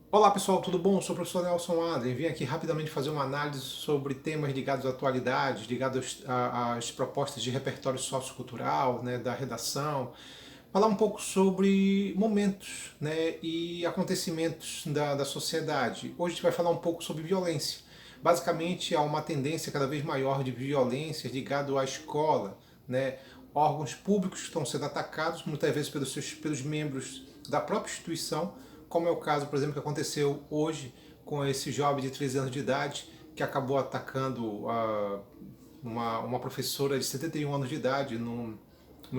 Olá pessoal, tudo bom? Sou o professor Nelson Adrien. Vim aqui rapidamente fazer uma análise sobre temas ligados à atualidade, ligados às propostas de repertório sociocultural, né, da redação. Falar um pouco sobre momentos, né, e acontecimentos da sociedade. Hoje a gente vai falar um pouco sobre violência. Basicamente, há uma tendência cada vez maior de violência ligado à escola, né? Órgãos públicos estão sendo atacados, muitas vezes pelos membros da própria instituição, como é o caso, por exemplo, que aconteceu hoje com esse jovem de 13 anos de idade que acabou atacando uma professora de 71 anos de idade no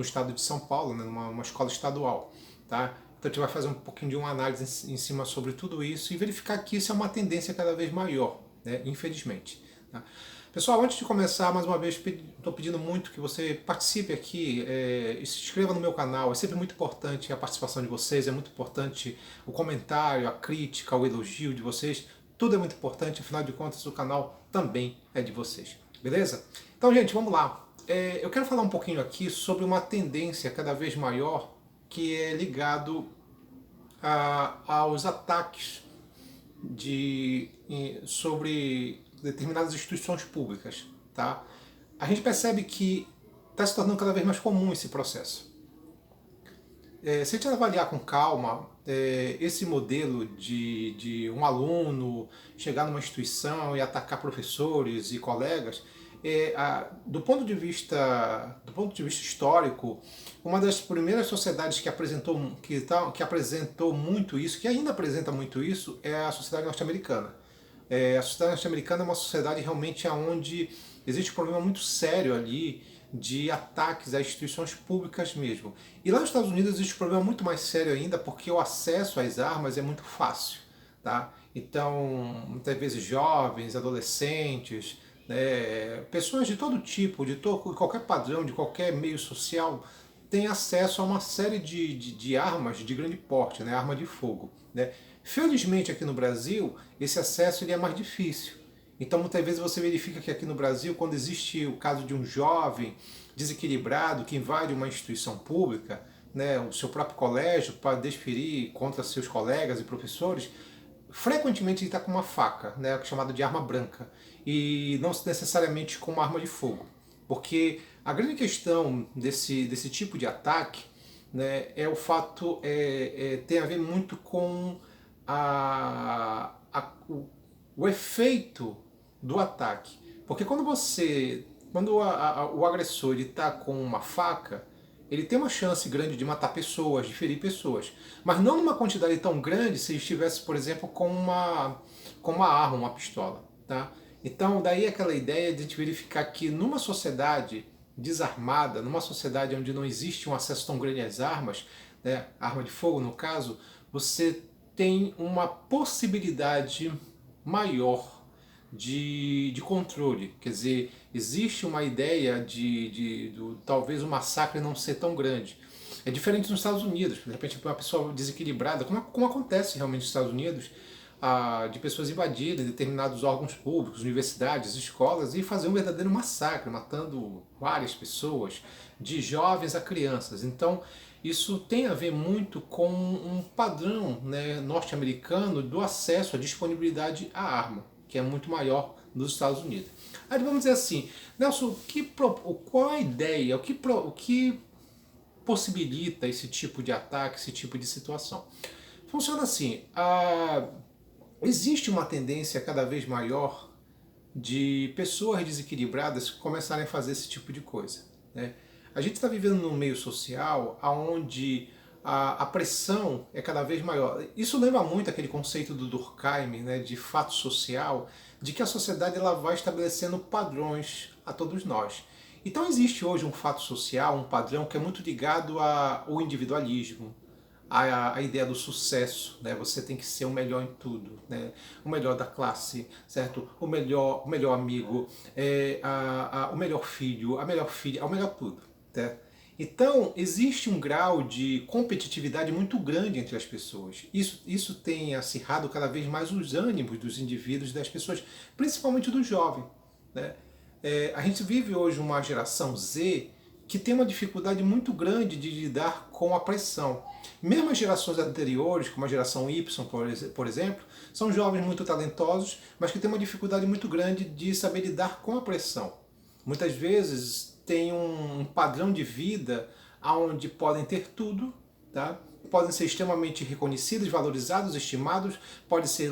estado de São Paulo, né, numa escola estadual. Tá? Então a gente vai fazer um pouquinho de uma análise em cima sobre tudo isso e verificar que isso é uma tendência cada vez maior, né, infelizmente. Tá? Pessoal, antes de começar, mais uma vez, estou pedindo muito que você participe aqui, e se inscreva no meu canal. É sempre muito importante a participação de vocês, é muito importante o comentário, a crítica, o elogio de vocês. Tudo é muito importante, afinal de contas, o canal também é de vocês. Beleza? Então, gente, vamos lá. Eu quero falar um pouquinho aqui sobre uma tendência cada vez maior que é ligado aos ataques sobre determinadas instituições públicas. Tá? A gente percebe que está se tornando cada vez mais comum esse processo. Se a gente avaliar com calma, esse modelo de um aluno chegar numa instituição e atacar professores e colegas, do ponto de vista histórico, uma das primeiras sociedades que apresentou muito isso, que ainda apresenta muito isso, é a sociedade norte-americana. A sociedade norte-americana é uma sociedade realmente onde existe um problema muito sério ali de ataques a instituições públicas mesmo. E lá nos Estados Unidos existe um problema muito mais sério ainda porque o acesso às armas é muito fácil. Tá? Então, muitas vezes jovens, adolescentes, né, pessoas de todo tipo, de qualquer padrão, de qualquer meio social, têm acesso a uma série de armas de grande porte, né, arma de fogo. Né? Felizmente aqui no Brasil, esse acesso ele é mais difícil. Então muitas vezes você verifica que aqui no Brasil, quando existe o caso de um jovem desequilibrado que invade uma instituição pública, né, o seu próprio colégio, para desferir contra seus colegas e professores, frequentemente ele está com uma faca, né, chamada de arma branca, e não necessariamente com uma arma de fogo. Porque a grande questão desse tipo de ataque, né, é o fato, tem a ver muito com o efeito do ataque. Porque quando o agressor está com uma faca, ele tem uma chance grande de matar pessoas, de ferir pessoas. Mas não numa quantidade tão grande se ele estivesse, por exemplo, com uma arma, uma pistola. Tá? Então, daí aquela ideia de a gente verificar que numa sociedade desarmada, numa sociedade onde não existe um acesso tão grande às armas, né, arma de fogo no caso, você tem uma possibilidade maior de controle. Quer dizer, existe uma ideia talvez o massacre não ser tão grande. É diferente nos Estados Unidos. De repente, uma pessoa desequilibrada, como acontece realmente nos Estados Unidos, de pessoas invadirem determinados órgãos públicos, universidades, escolas e fazer um verdadeiro massacre, matando várias pessoas, de jovens a crianças. Então, isso tem a ver muito com um padrão, né, norte-americano do acesso à disponibilidade à arma, que é muito maior nos Estados Unidos. Aí vamos dizer assim, Nelson, qual a ideia, o que possibilita esse tipo de ataque, esse tipo de situação? Funciona assim, existe uma tendência cada vez maior de pessoas desequilibradas começarem a fazer esse tipo de coisa. Né? A gente está vivendo num meio social onde a pressão é cada vez maior. Isso lembra muito aquele conceito do Durkheim, né, de fato social, de que a sociedade ela vai estabelecendo padrões a todos nós. Então existe hoje um fato social, um padrão que é muito ligado ao individualismo, a ideia do sucesso, né? Você tem que ser o melhor em tudo, né? O melhor da classe, certo? O melhor amigo, o melhor filho, a melhor filha, o melhor tudo, né? Então, existe um grau de competitividade muito grande entre as pessoas. Isso tem acirrado cada vez mais os ânimos dos indivíduos e das pessoas, principalmente do jovem, né? A gente vive hoje uma geração Z que tem uma dificuldade muito grande de lidar com a pressão. Mesmo as gerações anteriores, como a geração Y, por exemplo, são jovens muito talentosos, mas que têm uma dificuldade muito grande de saber lidar com a pressão. Muitas vezes tem um padrão de vida onde podem ter tudo, tá? Podem ser extremamente reconhecidos, valorizados, estimados, podem ser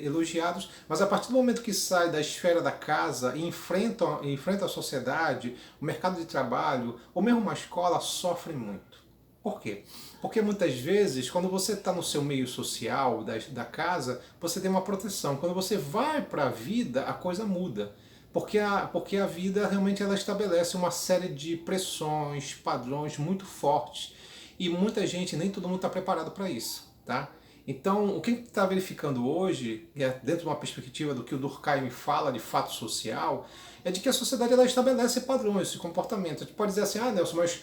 elogiados, mas a partir do momento que sai da esfera da casa e enfrenta a sociedade, o mercado de trabalho, ou mesmo uma escola, sofrem muito. Por quê? Porque muitas vezes, quando você está no seu meio social, da casa, você tem uma proteção. Quando você vai para a vida, a coisa muda. Porque a vida realmente ela estabelece uma série de pressões, padrões muito fortes. E muita gente, nem todo mundo está preparado para isso. Tá? Então, o que está verificando hoje, dentro de uma perspectiva do que o Durkheim fala de fato social, é de que a sociedade ela estabelece padrões de comportamento. A gente pode dizer assim, ah, Nelson, mas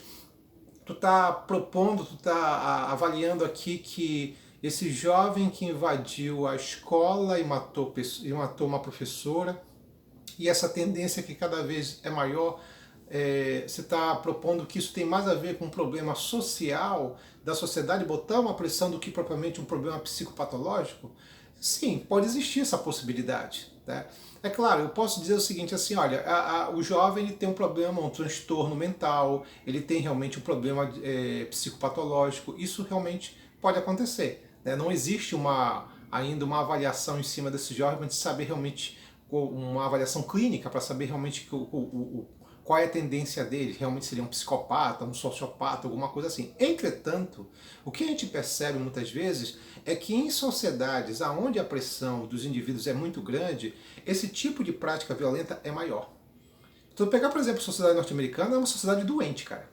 tu está propondo, tu está avaliando aqui que esse jovem que invadiu a escola e matou uma professora, e essa tendência que cada vez é maior, você está propondo que isso tem mais a ver com um problema social da sociedade botar uma pressão do que propriamente um problema psicopatológico? Sim, pode existir essa possibilidade. Né? É claro, eu posso dizer o seguinte, assim, olha, o jovem ele tem um problema, um transtorno mental, ele tem realmente um problema psicopatológico, isso realmente pode acontecer. Né? Não existe ainda uma avaliação em cima desse jovem para saber realmente, uma avaliação clínica para saber realmente qual é a tendência dele, realmente seria um psicopata, um sociopata, alguma coisa assim. Entretanto, o que a gente percebe muitas vezes é que em sociedades onde a pressão dos indivíduos é muito grande, esse tipo de prática violenta é maior. Então, pegar, por exemplo, a sociedade norte-americana é uma sociedade doente, cara.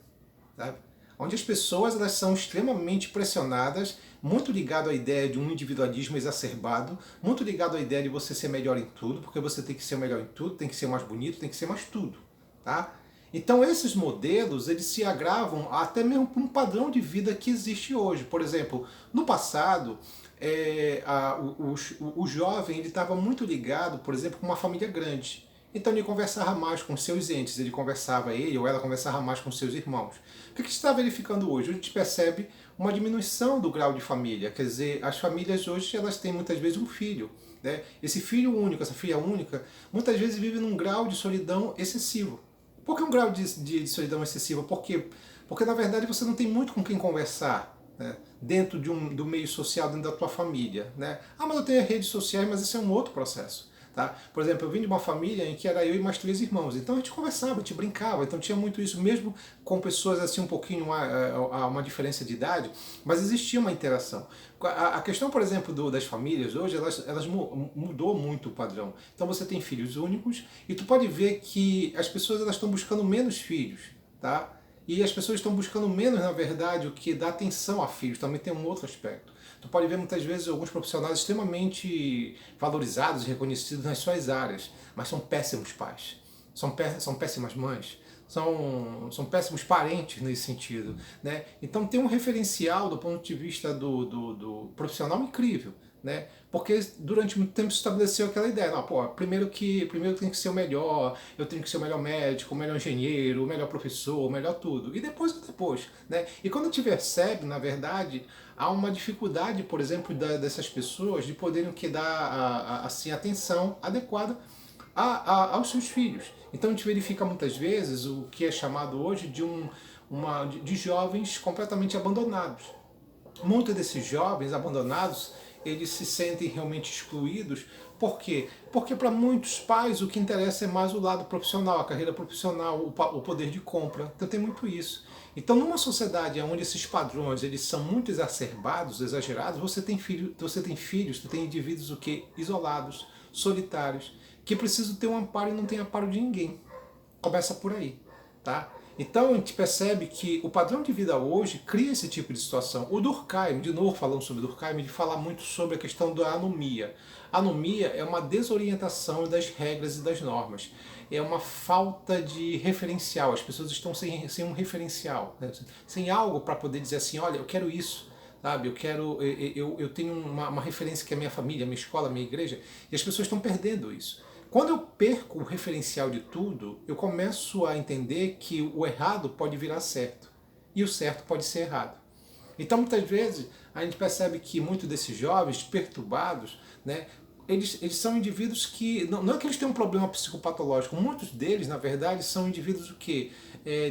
Sabe? Onde as pessoas elas são extremamente pressionadas, muito ligado à ideia de um individualismo exacerbado, muito ligado à ideia de você ser melhor em tudo, porque você tem que ser o melhor em tudo, tem que ser mais bonito, tem que ser mais tudo. Tá? Então esses modelos eles se agravam até mesmo por um padrão de vida que existe hoje. Por exemplo, no passado, o jovem estava muito ligado, por exemplo, com uma família grande. Então ele conversava mais com seus entes, ele ou ela conversava mais com seus irmãos. O que a gente está verificando hoje? A gente percebe uma diminuição do grau de família. Quer dizer, as famílias hoje elas têm muitas vezes um filho. Né? Esse filho único, essa filha única, muitas vezes vive num grau de solidão excessivo. Por que um grau de solidão excessiva? Porque na verdade você não tem muito com quem conversar, né? Dentro do meio social, dentro da tua família. Né? Ah, mas eu tenho redes sociais, mas isso é um outro processo. Tá? Por exemplo, eu vim de uma família em que era eu e mais 3 irmãos, então a gente conversava, a gente brincava, então tinha muito isso, mesmo com pessoas assim um pouquinho uma diferença de idade, mas existia uma interação. A questão, por exemplo, das famílias hoje, elas mudou muito o padrão. Então você tem filhos únicos e tu pode ver que as pessoas elas estão buscando menos filhos, tá? E as pessoas estão buscando menos, na verdade, o que dá atenção a filhos, também tem um outro aspecto. Tu pode ver muitas vezes alguns profissionais extremamente valorizados e reconhecidos nas suas áreas, mas são péssimos pais, são péssimas mães, são péssimos parentes nesse sentido. Né? Então tem um referencial do ponto de vista do profissional incrível. Né? Porque durante muito tempo se estabeleceu aquela ideia, não, pô, primeiro tem que ser o melhor, eu tenho que ser o melhor médico, o melhor engenheiro, o melhor professor, o melhor tudo, e depois, né? E quando a gente percebe, na verdade, há uma dificuldade, por exemplo, dessas pessoas de poderem dar assim, atenção adequada aos seus filhos. Então a gente verifica muitas vezes o que é chamado hoje de jovens completamente abandonados. Muitos desses jovens abandonados eles se sentem realmente excluídos. Por quê? Porque para muitos pais o que interessa é mais o lado profissional, a carreira profissional, o poder de compra. Então tem muito isso. Então numa sociedade onde esses padrões eles são muito exacerbados, exagerados, você tem filhos, tu tem indivíduos o quê? Isolados, solitários, que precisam ter um amparo e não tem amparo de ninguém. Começa por aí, tá? Então a gente percebe que o padrão de vida hoje cria esse tipo de situação. O Durkheim, de novo falando sobre Durkheim, ele fala muito sobre a questão da anomia. A anomia é uma desorientação das regras e das normas. É uma falta de referencial. As pessoas estão sem um referencial, né? Sem algo para poder dizer assim, olha, eu quero isso. Sabe, eu tenho uma referência que é a minha família, a minha escola, a minha igreja, e as pessoas estão perdendo isso. Quando eu perco o referencial de tudo, eu começo a entender que o errado pode virar certo e o certo pode ser errado. Então, muitas vezes, a gente percebe que muitos desses jovens perturbados, né, eles são indivíduos que, não é que eles têm um problema psicopatológico, muitos deles, na verdade, são indivíduos o quê?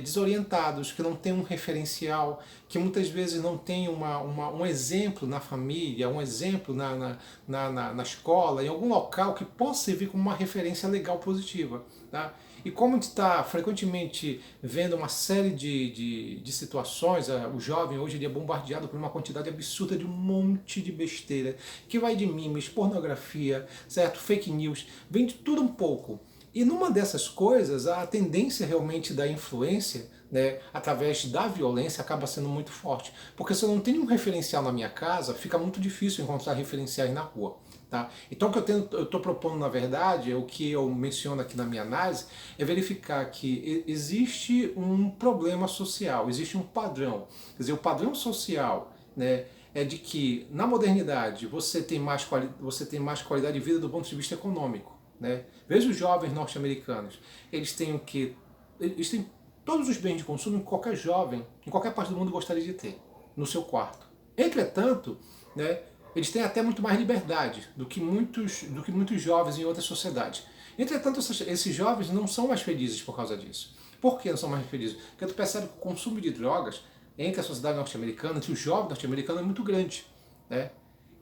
Desorientados, que não têm um referencial, que muitas vezes não têm um exemplo na família, um exemplo na escola, em algum local que possa servir como uma referência legal positiva. Tá? E como a gente está frequentemente vendo uma série de situações, o jovem hoje ele é bombardeado por uma quantidade absurda de um monte de besteira, que vai de memes, pornografia, certo? Fake news, vem de tudo um pouco. E numa dessas coisas, a tendência realmente da influência, né, através da violência, acaba sendo muito forte. Porque se eu não tenho um referencial na minha casa, fica muito difícil encontrar referenciais na rua. Tá? Então o que eu estou propondo, na verdade, o que eu menciono aqui na minha análise, é verificar que existe um problema social, existe um padrão. Quer dizer, o padrão social, né, é de que na modernidade você tem mais qualidade de vida do ponto de vista econômico. Né? Veja os jovens norte-americanos, eles têm o que? Eles têm todos os bens de consumo que qualquer jovem, em qualquer parte do mundo gostaria de ter, no seu quarto. Entretanto, né, eles têm até muito mais liberdade do que muitos jovens em outras sociedades. Entretanto, esses jovens não são mais felizes por causa disso. Por que não são mais felizes? Porque tu percebe que o consumo de drogas entre a sociedade norte-americana, entre os jovens norte-americanos, é muito grande. Né?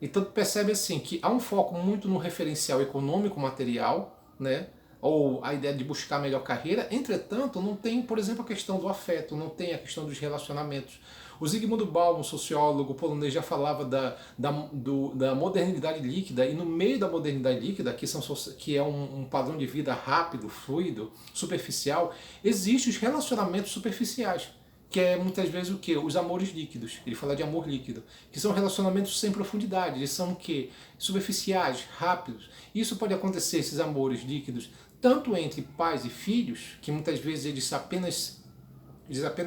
Então tu percebe assim que há um foco muito no referencial econômico material, né? Ou a ideia de buscar a melhor carreira, entretanto não tem, por exemplo, a questão do afeto, não tem a questão dos relacionamentos. O Zygmunt Bauman, sociólogo polonês, já falava da modernidade líquida, e no meio da modernidade líquida, que é um padrão de vida rápido, fluido, superficial, existem os relacionamentos superficiais, que é muitas vezes o que? Os amores líquidos. Ele fala de amor líquido, que são relacionamentos sem profundidade, eles são o que? Superficiais, rápidos. Isso pode acontecer, esses amores líquidos, tanto entre pais e filhos, que muitas vezes eles apenas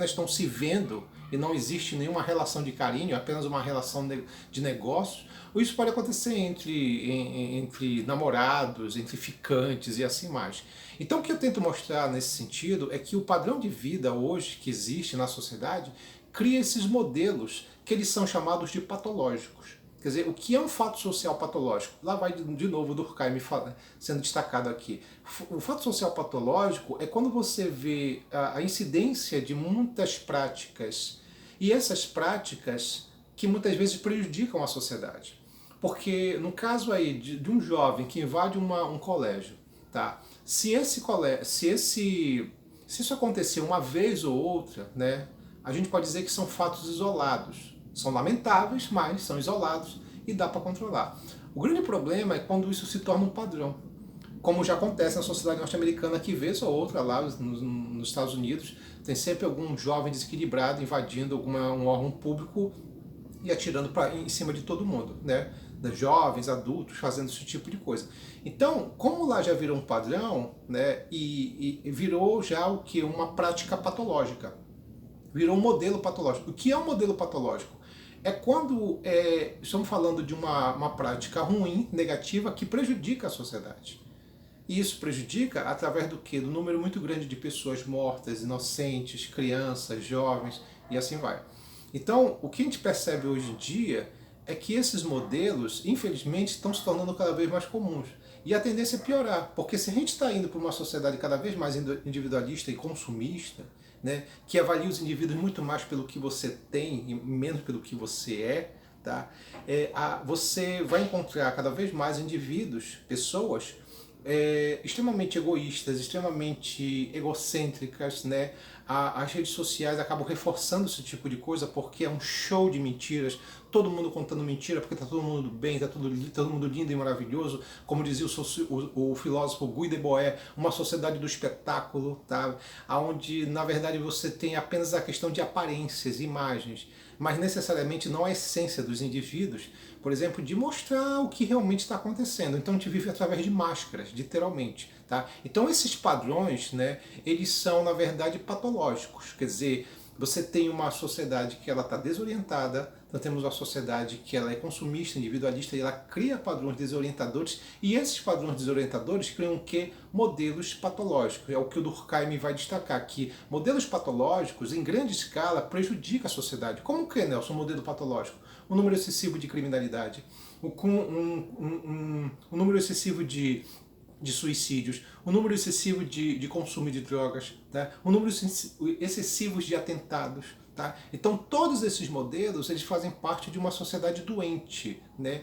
estão se vendo e não existe nenhuma relação de carinho, apenas uma relação de negócios, ou isso pode acontecer entre namorados, entre ficantes e assim mais. Então o que eu tento mostrar nesse sentido é que o padrão de vida hoje que existe na sociedade cria esses modelos que eles são chamados de patológicos. Quer dizer, o que é um fato social patológico? Lá vai de novo o Durkheim sendo destacado aqui. O fato social patológico é quando você vê a incidência de muitas práticas, e essas práticas que muitas vezes prejudicam a sociedade. Porque no caso aí de um jovem que invade um colégio, tá? Se isso acontecer uma vez ou outra, né, a gente pode dizer que são fatos isolados. São lamentáveis, mas são isolados e dá para controlar. O grande problema é quando isso se torna um padrão, como já acontece na sociedade norte-americana, que vez ou outra lá nos Estados Unidos tem sempre algum jovem desequilibrado invadindo um órgão público e atirando em cima de todo mundo, né? Jovens, adultos, fazendo esse tipo de coisa. Então, como lá já virou um padrão, né? E virou já o que? Uma prática patológica. Virou um modelo patológico. O que é um modelo patológico? É quando estamos falando de uma prática ruim, negativa, que prejudica a sociedade. E isso prejudica através do quê? Do número muito grande de pessoas mortas, inocentes, crianças, jovens e assim vai. Então, o que a gente percebe hoje em dia é que esses modelos, infelizmente, estão se tornando cada vez mais comuns. E a tendência é piorar, porque se a gente está indo para uma sociedade cada vez mais individualista e consumista, né, que avalia os indivíduos muito mais pelo que você tem e menos pelo que você é, tá? Você vai encontrar cada vez mais indivíduos, pessoas extremamente egoístas, extremamente egocêntricas, né? As redes sociais acabam reforçando esse tipo de coisa porque é um show de mentiras, todo mundo contando mentira porque está todo mundo bem, está todo mundo lindo e maravilhoso, como dizia o filósofo Guy Debord, uma sociedade do espetáculo, tá? Onde na verdade você tem apenas a questão de aparências, imagens, mas necessariamente não a essência dos indivíduos, por exemplo, de mostrar o que realmente está acontecendo. Então a gente vive através de máscaras, literalmente. Tá? Então esses padrões, né, eles são na verdade patológicos, quer dizer, você tem uma sociedade que ela está desorientada, Então temos uma sociedade que ela é consumista, individualista, e ela cria padrões desorientadores, e esses padrões desorientadores criam o quê? Modelos patológicos. É o que o Durkheim vai destacar, que modelos patológicos, em grande escala, prejudicam a sociedade. Como que, Nelson, um modelo patológico? O número excessivo de criminalidade, um número excessivo de suicídios, o número excessivo de consumo de drogas, tá? O número excessivo de atentados. Tá? Então todos esses modelos eles fazem parte de uma sociedade doente, né?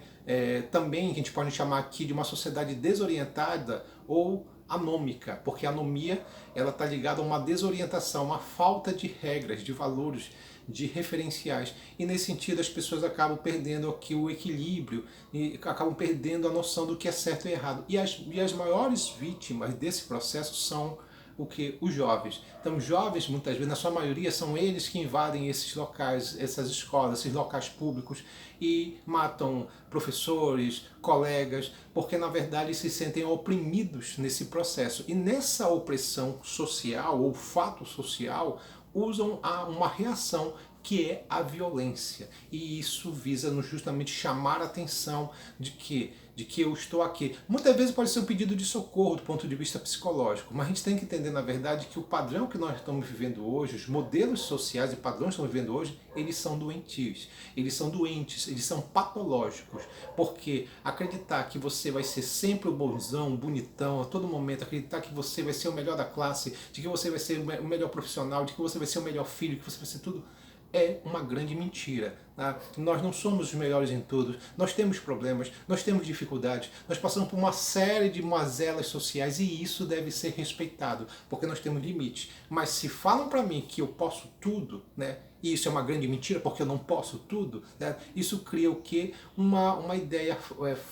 Também a gente pode chamar aqui de uma sociedade desorientada ou anômica, porque a anomia ela está ligada a uma desorientação, uma falta de regras, de valores, de referenciais. E nesse sentido as pessoas acabam perdendo aqui o equilíbrio e acabam perdendo a noção do que é certo e errado. E as maiores vítimas desse processo são o que? Os jovens. Então, os jovens, muitas vezes, na sua maioria, são eles que invadem esses locais, essas escolas, esses locais públicos e matam professores, colegas, porque, na verdade, se sentem oprimidos nesse processo. E nessa opressão social, ou fato social, usam uma reação que é a violência. E isso visa justamente chamar a atenção de que eu estou aqui. Muitas vezes pode ser um pedido de socorro do ponto de vista psicológico, mas a gente tem que entender, na verdade, que o padrão que nós estamos vivendo hoje, os modelos sociais e padrões que estamos vivendo hoje, eles são doentios, eles são doentes, eles são patológicos, porque acreditar que você vai ser sempre o bonzão, o bonitão, a todo momento, acreditar que você vai ser o melhor da classe, de que você vai ser o melhor profissional, de que você vai ser o melhor filho, que você vai ser tudo, é uma grande mentira. Tá? Nós não somos os melhores em tudo, nós temos problemas, nós temos dificuldades, nós passamos por uma série de mazelas sociais e isso deve ser respeitado, porque nós temos limites. Mas se falam para mim que eu posso tudo, né? E isso é uma grande mentira porque eu não posso tudo, né? Isso cria o quê? Uma ideia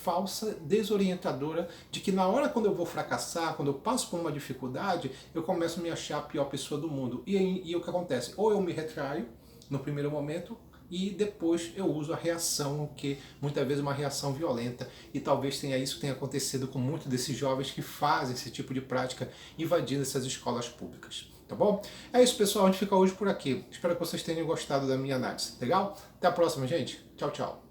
falsa, desorientadora, de que na hora quando eu vou fracassar, quando eu passo por uma dificuldade, eu começo a me achar a pior pessoa do mundo. E o que acontece? Ou eu me retraio no primeiro momento e depois eu uso a reação, que muitas vezes é uma reação violenta, e talvez tenha isso que tenha acontecido com muitos desses jovens que fazem esse tipo de prática invadindo essas escolas públicas. Tá bom? É isso, pessoal, a gente fica hoje por aqui. Espero que vocês tenham gostado da minha análise. Legal? Até a próxima, gente. Tchau, tchau.